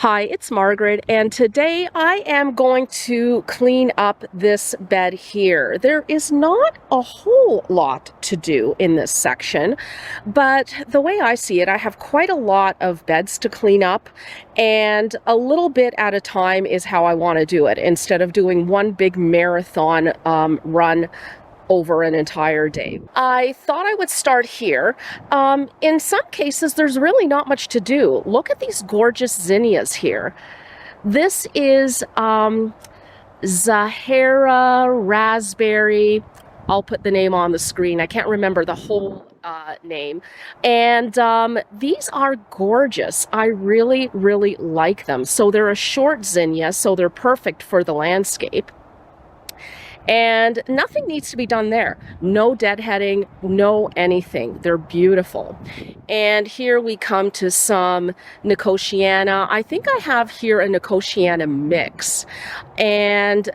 Hi, it's Margaret, and today I am going to clean up this bed here. There is not a whole lot to do in this section, but the way I see it, I have quite a lot of beds to clean up, and a little bit at a time is how I want to do it, instead of doing one big marathon run over an entire day. I thought I would start here. In some cases, there's really not much to do. Look at these gorgeous zinnias here. This is Zahara Raspberry. I'll put the name on the screen. I can't remember the whole name. And these are gorgeous. I really, really like them. So they're a short zinnia, so they're perfect for the landscape. And nothing needs to be done there. No deadheading, no anything. They're beautiful. And here we come to some Nicotiana. I think I have here a Nicotiana mix. And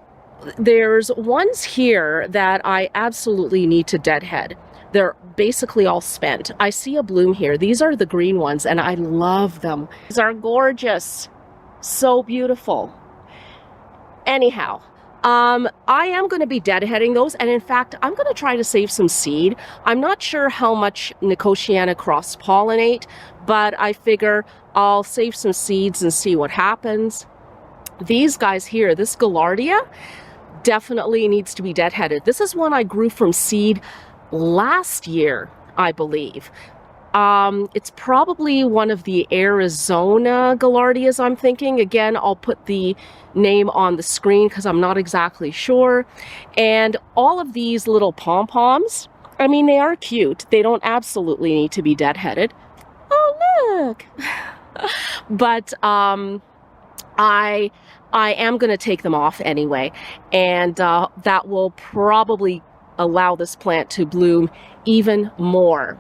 there's ones here that I absolutely need to deadhead. They're basically all spent. I see a bloom here. These are the green ones, and I love them. These are gorgeous. So beautiful. Anyhow, I am going to be deadheading those, and in fact, I'm going to try to save some seed. I'm not sure how much Nicotiana cross-pollinate, but I figure I'll save some seeds and see what happens. These guys here, this Gaillardia, definitely needs to be deadheaded. This is one I grew from seed last year, I believe. It's probably one of the Arizona Gaillardias, I'm thinking. Again, I'll put the name on the screen because I'm not exactly sure. And all of these little pom-poms, I mean, they are cute. They don't absolutely need to be deadheaded. Oh, look! But I am going to take them off anyway. And that will probably allow this plant to bloom even more.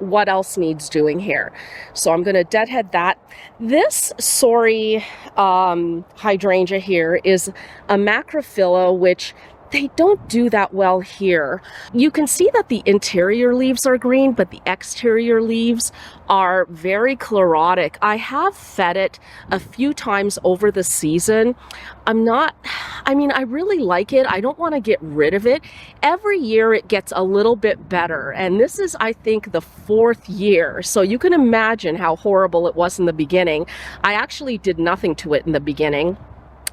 What else needs doing here? So I'm going to deadhead that. This sorry hydrangea here is a macrophylla, which they don't do that well here. You can see that the interior leaves are green, but the exterior leaves are very chlorotic. I have fed it a few times over the season. I really like it. I don't want to get rid of it. Every year it gets a little bit better. And this is, I think, the 4th year. So you can imagine how horrible it was in the beginning. I actually did nothing to it in the beginning.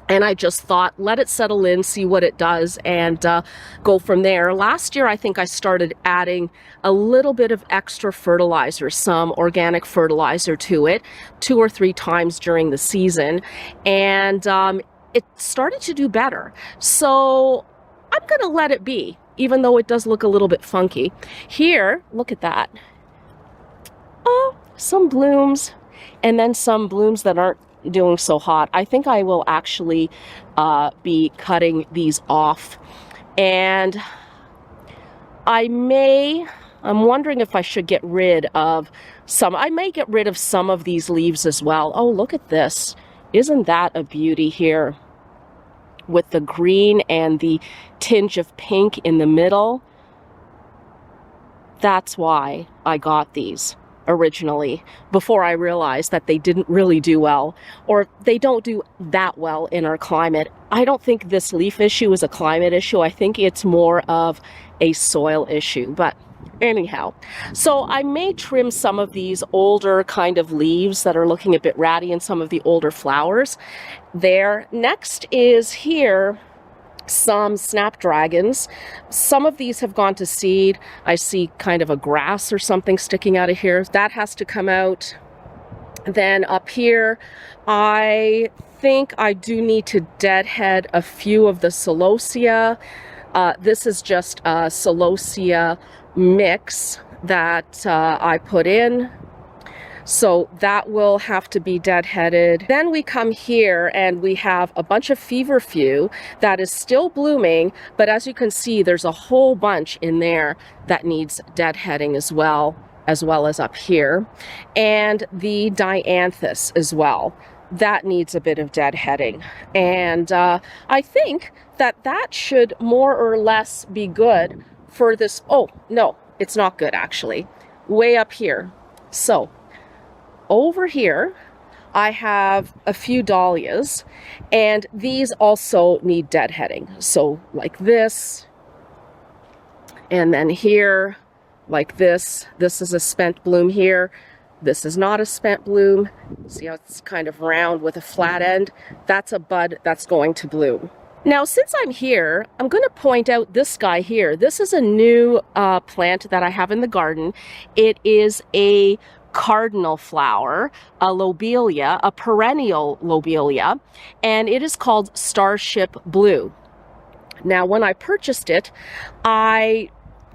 And I just thought, let it settle in, see what it does, and go from there. Last year, I think I started adding a little bit of extra fertilizer, some organic fertilizer to it, 2 or 3 times during the season. And it started to do better. So I'm going to let it be, even though it does look a little bit funky. Here, look at that. Oh, some blooms, and then some blooms that aren't doing so hot. I think I will actually be cutting these off, and I'm wondering if I should get rid of some. I may get rid of some of these leaves as well. Oh, look at this. Isn't that a beauty here with the green and the tinge of pink in the middle? That's why I got these originally, before I realized that they didn't really do well, or they don't do that well in our climate. I don't think this leaf issue is a climate issue. I think it's more of a soil issue. But anyhow, so I may trim some of these older kind of leaves that are looking a bit ratty, and some of the older flowers there. Next is here some snapdragons. Some of these have gone to seed. I see kind of a grass or something sticking out of here. That has to come out. Then up here, I think I do need to deadhead a few of the celosia. This is just a celosia mix that I put in. So that will have to be deadheaded. Then we come here and we have a bunch of feverfew that is still blooming, but as you can see, there's a whole bunch in there that needs deadheading as well as up here. And the dianthus as well. That needs a bit of deadheading. And I think that should more or less be good for this. Oh, no, it's not good actually. Way up here. So over here, I have a few dahlias, and these also need deadheading. So like this, and then here, like this. This is a spent bloom here. This is not a spent bloom. See how it's kind of round with a flat end? That's a bud that's going to bloom. Now, since I'm here, I'm going to point out this guy here. This is a new plant that I have in the garden. It is a cardinal flower, a lobelia, a perennial lobelia, and it is called Starship Blue. Now, when I purchased it, I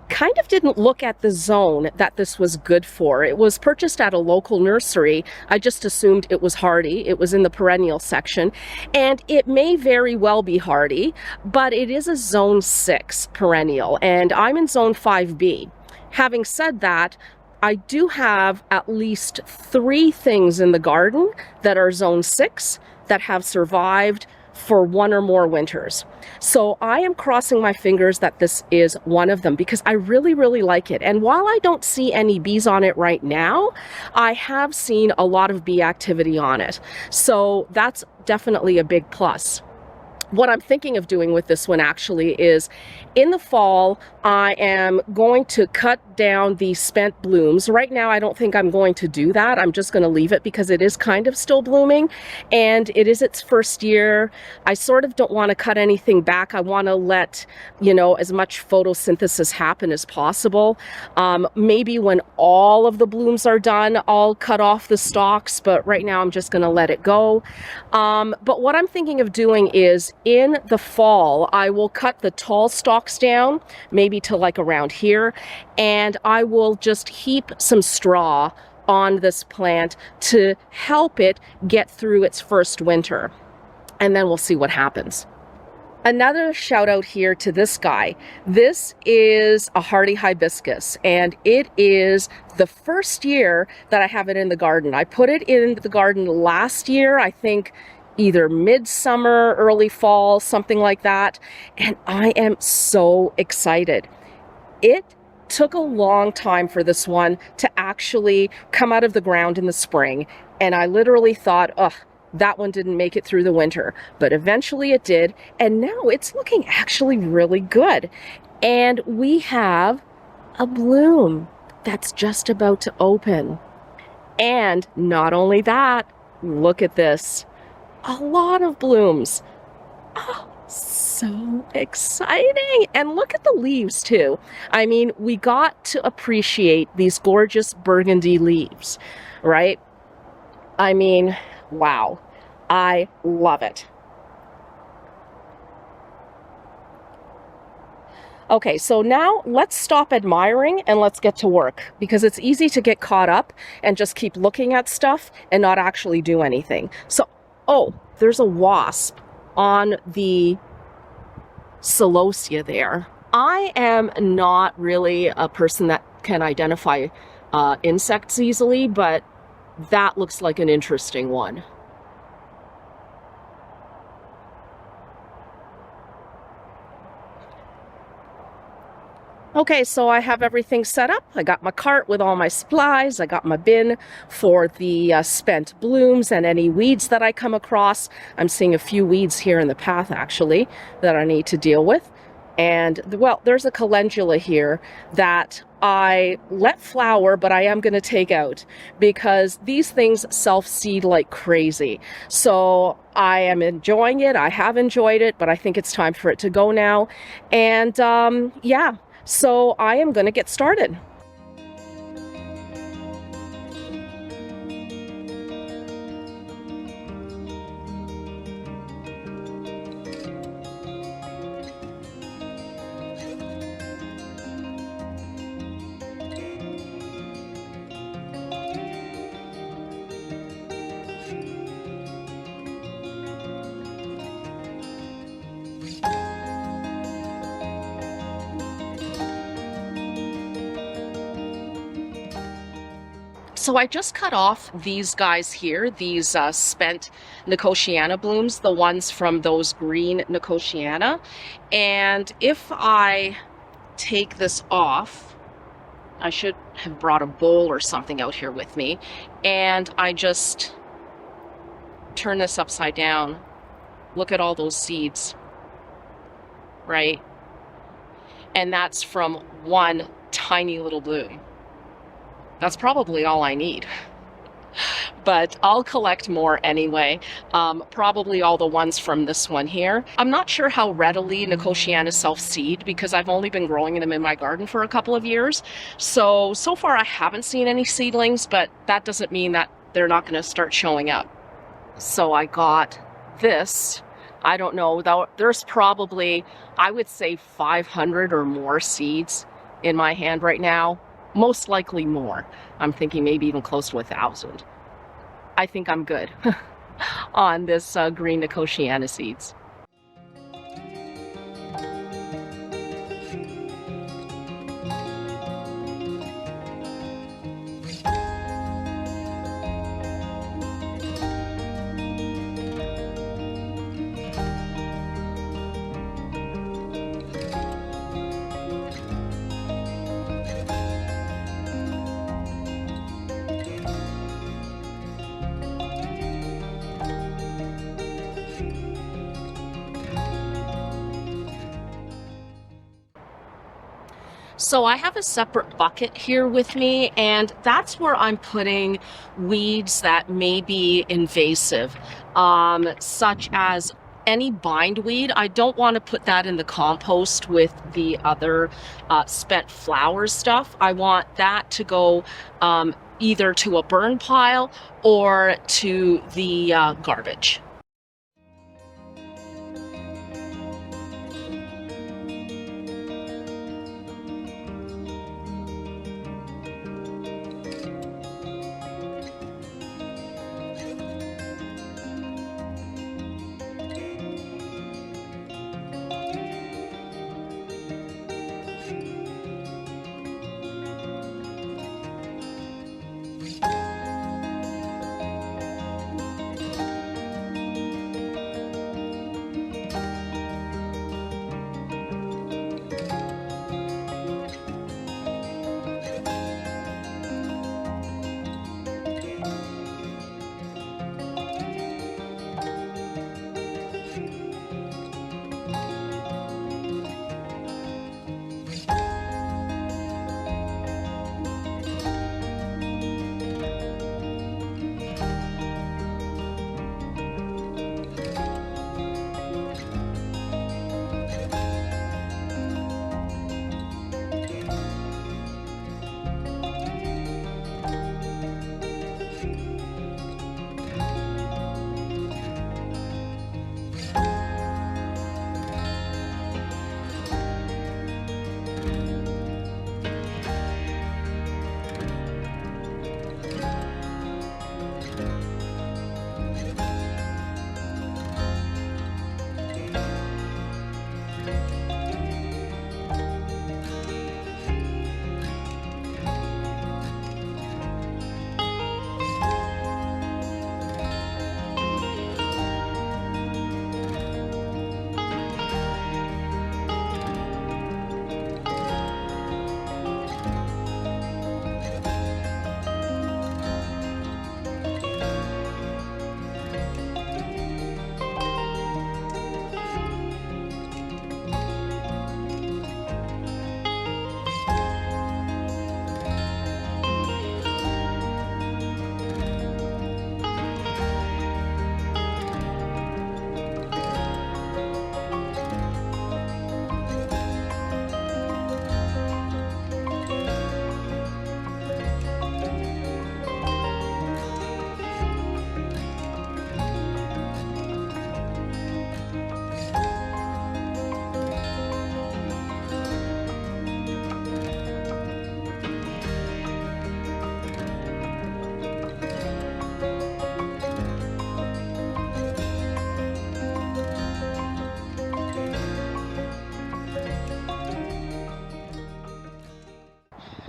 kind of didn't look at the zone that this was good for. It was purchased at a local nursery. I just assumed it was hardy. It was in the perennial section, and it may very well be hardy, but it is a zone 6 perennial, and I'm in zone 5B. Having said that, I do have at least 3 things in the garden that are zone 6 that have survived for 1 or more winters. So I am crossing my fingers that this is one of them, because I really, really like it. And while I don't see any bees on it right now, I have seen a lot of bee activity on it. So that's definitely a big plus. What I'm thinking of doing with this one actually is, in the fall, I am going to cut down the spent blooms. Right now, I don't think I'm going to do that. I'm just going to leave it because it is kind of still blooming and it is its first year. I sort of don't want to cut anything back. I want to let, you know, as much photosynthesis happen as possible. Maybe when all of the blooms are done, I'll cut off the stalks, but right now I'm just going to let it go. But what I'm thinking of doing is, in the fall, I will cut the tall stalks down, maybe to like around here, and I will just heap some straw on this plant to help it get through its first winter. And then we'll see what happens. Another shout out here to this guy. This is a hardy hibiscus, and it is the first year that I have it in the garden. I put it in the garden last year, I think either midsummer, early fall, something like that. And I am so excited. It took a long time for this one to actually come out of the ground in the spring. And I literally thought, ugh, that one didn't make it through the winter. But eventually it did. And now it's looking actually really good. And we have a bloom that's just about to open. And not only that, look at this. A lot of blooms. Oh, so exciting. And look at the leaves too. I mean, we got to appreciate these gorgeous burgundy leaves, right? I mean, wow. I love it. Okay, so now let's stop admiring and let's get to work, because it's easy to get caught up and just keep looking at stuff and not actually do anything. So, oh, there's a wasp on the celosia there. I am not really a person that can identify insects easily, but that looks like an interesting one. Okay, so I have everything set up. I got my cart with all my supplies. I got my bin for the spent blooms and any weeds that I come across. I'm seeing a few weeds here in the path, actually, that I need to deal with. And, well, there's a calendula here that I let flower, but I am going to take out because these things self-seed like crazy. So I am enjoying it. I have enjoyed it, but I think it's time for it to go now. And, yeah. So I am going to get started. So I just cut off these guys here, these spent Nicotiana blooms, the ones from those green Nicotiana. And if I take this off, I should have brought a bowl or something out here with me, and I just turn this upside down, look at all those seeds, right? And that's from one tiny little bloom. That's probably all I need. But I'll collect more anyway. Probably all the ones from this one here. I'm not sure how readily Nicotiana self-seed because I've only been growing them in my garden for a couple of years. So far I haven't seen any seedlings, but that doesn't mean that they're not going to start showing up. So I got this. I don't know, there's probably, I would say 500 or more seeds in my hand right now. Most likely more. I'm thinking maybe even close to 1,000. I think I'm good on this green Nicotiana seeds. So I have a separate bucket here with me, and that's where I'm putting weeds that may be invasive, such as any bindweed. I don't want to put that in the compost with the other spent flowers stuff. I want that to go either to a burn pile or to the garbage.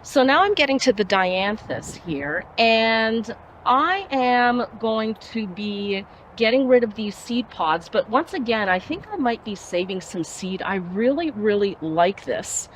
So now I'm getting to the dianthus here, and I am going to be getting rid of these seed pods, but once again, I think I might be saving some seed. I really, really like this.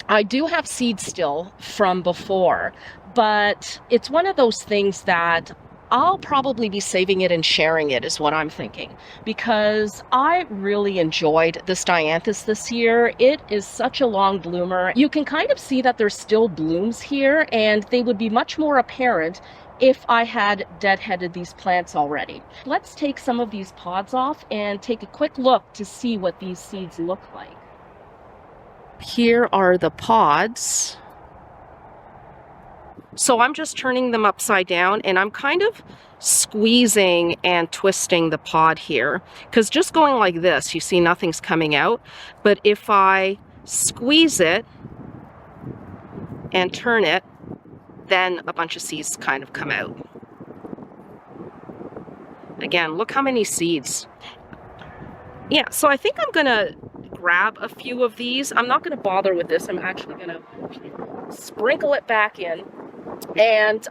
I do have seed still from before, but it's one of those things that I'll probably be saving it and sharing it is what I'm thinking, because I really enjoyed this dianthus this year. It is such a long bloomer. You can kind of see that there's still blooms here, and they would be much more apparent if I had deadheaded these plants already. Let's take some of these pods off and take a quick look to see what these seeds look like. Here are the pods. So I'm just turning them upside down, and I'm kind of squeezing and twisting the pod here, because just going like this, you see nothing's coming out. But if I squeeze it and turn it, then a bunch of seeds kind of come out. Again, look how many seeds. Yeah, so I think I'm gonna grab a few of these. I'm not gonna bother with this. I'm actually gonna sprinkle it back in. And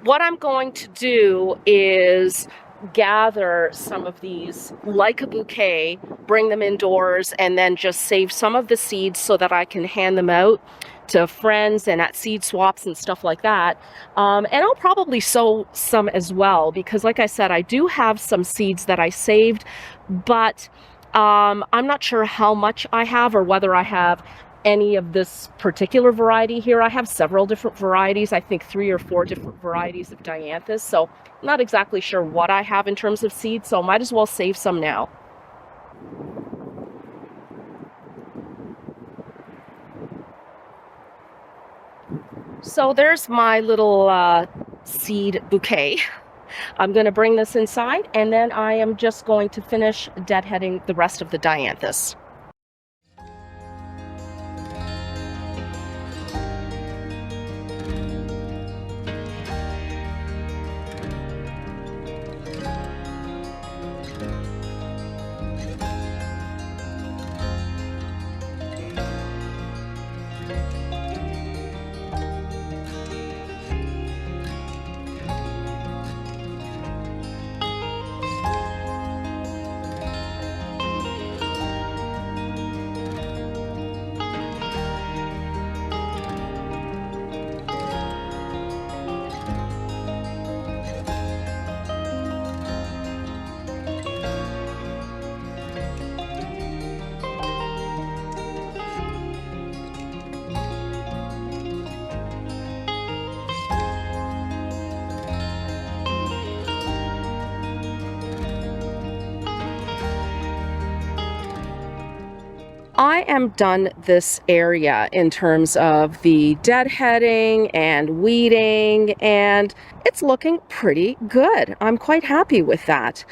what I'm going to do is gather some of these like a bouquet, bring them indoors, and then just save some of the seeds so that I can hand them out to friends and at seed swaps and stuff like that. And I'll probably sow some as well, because like I said, I do have some seeds that I saved, but I'm not sure how much I have or whether I have any of this particular variety here. I have several different varieties, I think 3 or 4 different varieties of dianthus, so I'm not exactly sure what I have in terms of seeds, so might as well save some now. So there's my little seed bouquet. I'm going to bring this inside, and then I am just going to finish deadheading the rest of the dianthus. I am done this area in terms of the deadheading and weeding, and it's looking pretty good. I'm quite happy with that.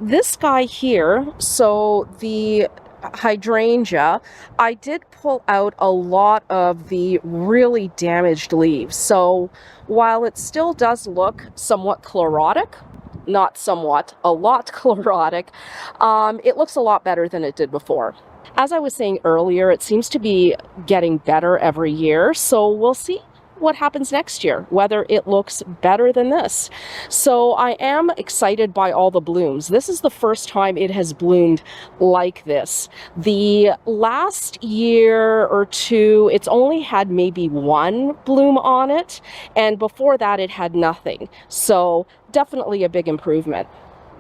This guy here, so the hydrangea, I did pull out a lot of the really damaged leaves. So while it still does look somewhat chlorotic, not somewhat, a lot chlorotic, it looks a lot better than it did before. As I was saying earlier, it seems to be getting better every year, so we'll see what happens next year, whether it looks better than this. So I am excited by all the blooms. This is the first time it has bloomed like this. The last year or two, it's only had maybe 1 bloom on it, and before that it had nothing. So definitely a big improvement.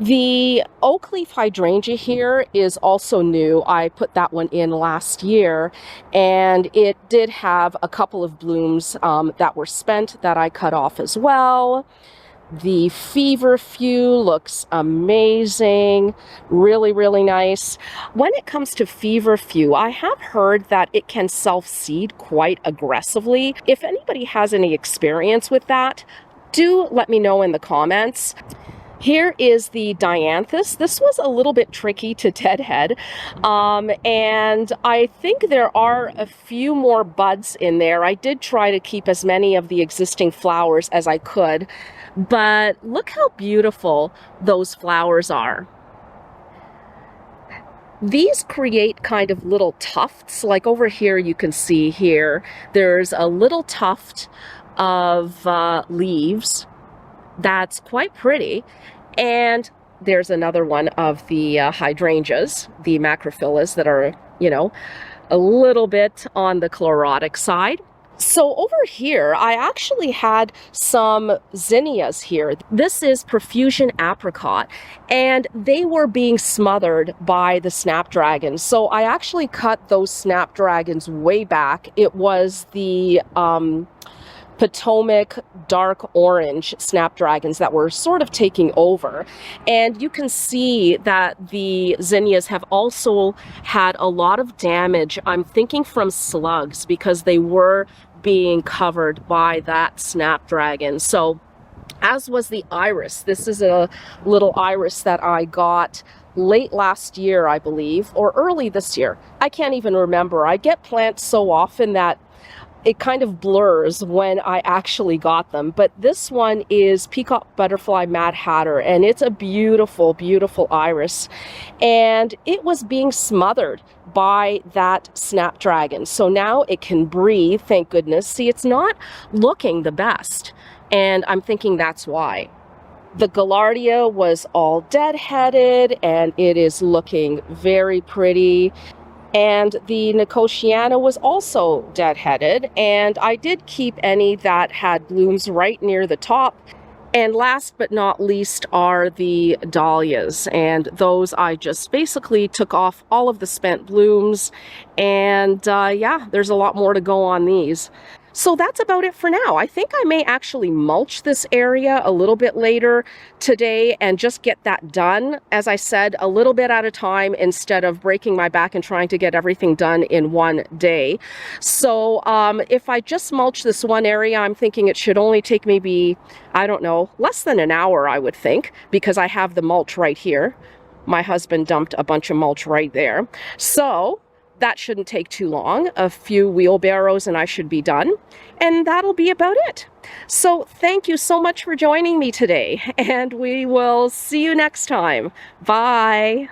The oak leaf hydrangea here is also new. I put that one in last year, and it did have a couple of blooms that were spent that I cut off as well. The feverfew looks amazing, really, really nice. When it comes to feverfew, I have heard that it can self-seed quite aggressively. If anybody has any experience with that, do let me know in the comments. Here is the dianthus. This was a little bit tricky to deadhead, and I think there are a few more buds in there. I did try to keep as many of the existing flowers as I could, but look how beautiful those flowers are. These create kind of little tufts, like over here you can see here, there's a little tuft of leaves that's quite pretty. And there's another one of the hydrangeas, the macrophyllus, that are, you know, a little bit on the chlorotic side. So over here, I actually had some zinnias here. This is Profusion Apricot, and they were being smothered by the snapdragons. So I actually cut those snapdragons way back. It was the Potomac dark orange snapdragons that were sort of taking over. And you can see that the zinnias have also had a lot of damage. I'm thinking from slugs because they were being covered by that snapdragon. So as was the iris. This is a little iris that I got late last year, I believe, or early this year. I can't even remember. I get plants so often that it kind of blurs when I actually got them. But this one is Peacock Butterfly Mad Hatter, and it's a beautiful, beautiful iris. And it was being smothered by that snapdragon. So now it can breathe, thank goodness. See, it's not looking the best. And I'm thinking that's why. The Gaillardia was all deadheaded, and it is looking very pretty. And the Nicotiana was also deadheaded, and I did keep any that had blooms right near the top. And last but not least are the dahlias, and those I just basically took off all of the spent blooms, and yeah, there's a lot more to go on these. So that's about it for now. I think I may actually mulch this area a little bit later today and just get that done, as I said, a little bit at a time instead of breaking my back and trying to get everything done in one day. So if I just mulch this one area, I'm thinking it should only take maybe, I don't know, less than an hour, I would think, because I have the mulch right here. My husband dumped a bunch of mulch right there. So that shouldn't take too long. A few wheelbarrows and I should be done. And that'll be about it. So thank you so much for joining me today, and we will see you next time. Bye.